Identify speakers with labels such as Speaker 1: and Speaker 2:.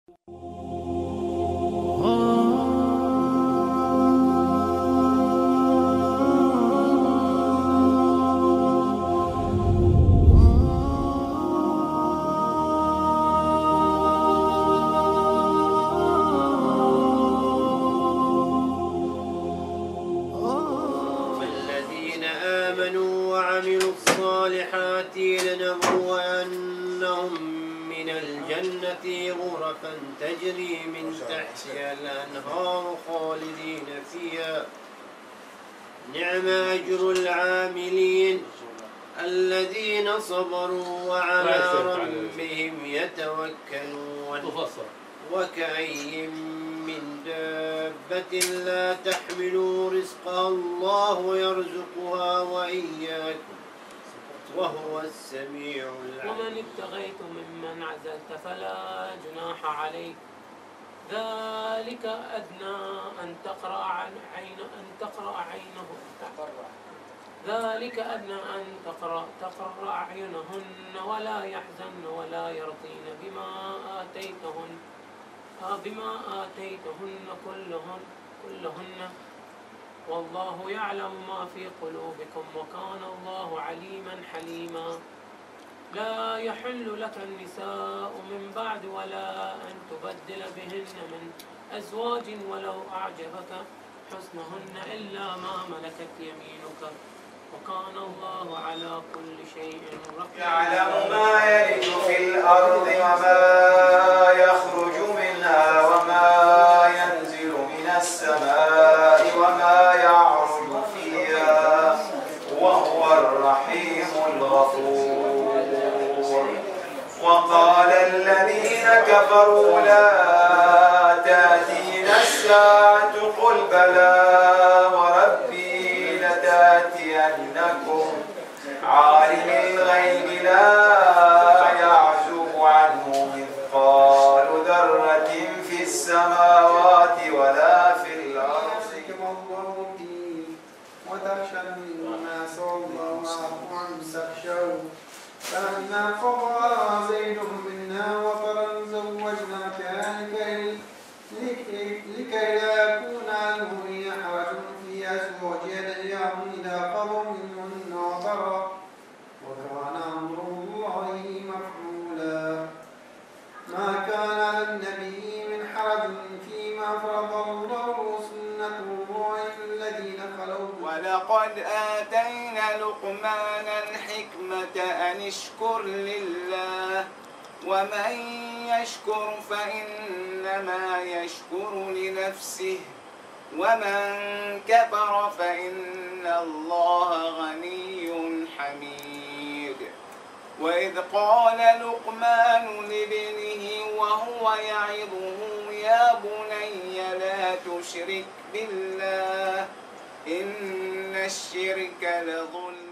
Speaker 1: فالذين آمنوا وعملوا الصالحات لنبوأنهم من الجنة غرفا تجري من تحتها الأنهار خالدين فيها نعم أجر العاملين الذين صبروا وعلى ربهم يتوكلون وكأي من دابة لا تحمل رزقها الله يرزقها وإياكم وهو السميع العليم.
Speaker 2: ومن ابتغيت ممن عزلت فلا جناح عليك ذلك أدنى أن تقرأ أعينهن ولا يحزن ولا يرضين بما آتيتهن كلهن والله يعلم ما في قلوبكم وكان الله عليما حليما. لا يحل لك النساء من بعد ولا أن تبدل بهن من أزواج ولو أعجبك حسنهن إلا ما ملكت يمينك وكان الله على كل شيء رقيبا.
Speaker 3: يعلم ما يلج في الأرض وما يخرج منها وما ينزل من السماء وما يعرج فيها وهو الرحيم الغفور. وقال الذين كفروا لا تأتينا الساعة قل بلى وربي لتأتينكم عالم الغيب لا يعزب عنه مثقال ذرة في السماوات ولا في الأرض.
Speaker 4: وتخشى الناس والله أحق أن تخشوا فلما قضى زيد منا وطرا زوجناكها لكي لا يكون عنه حرج في أزواج أدعياهم إذا قضوا منهن وطرا وكان أمر الله مفعولا. ما كان على النبي من حرج فيما فرض الله سنة الله الذين خلوا.
Speaker 3: ولقد آتينا لقمان الحكمة أن اشكر لله ومن يشكر فإنما يشكر لنفسه ومن كفر فإن الله غني حميد. وإذ قال لقمان لابنه وهو يعظه يا بني لا تشرك بالله إن الشرك لظلم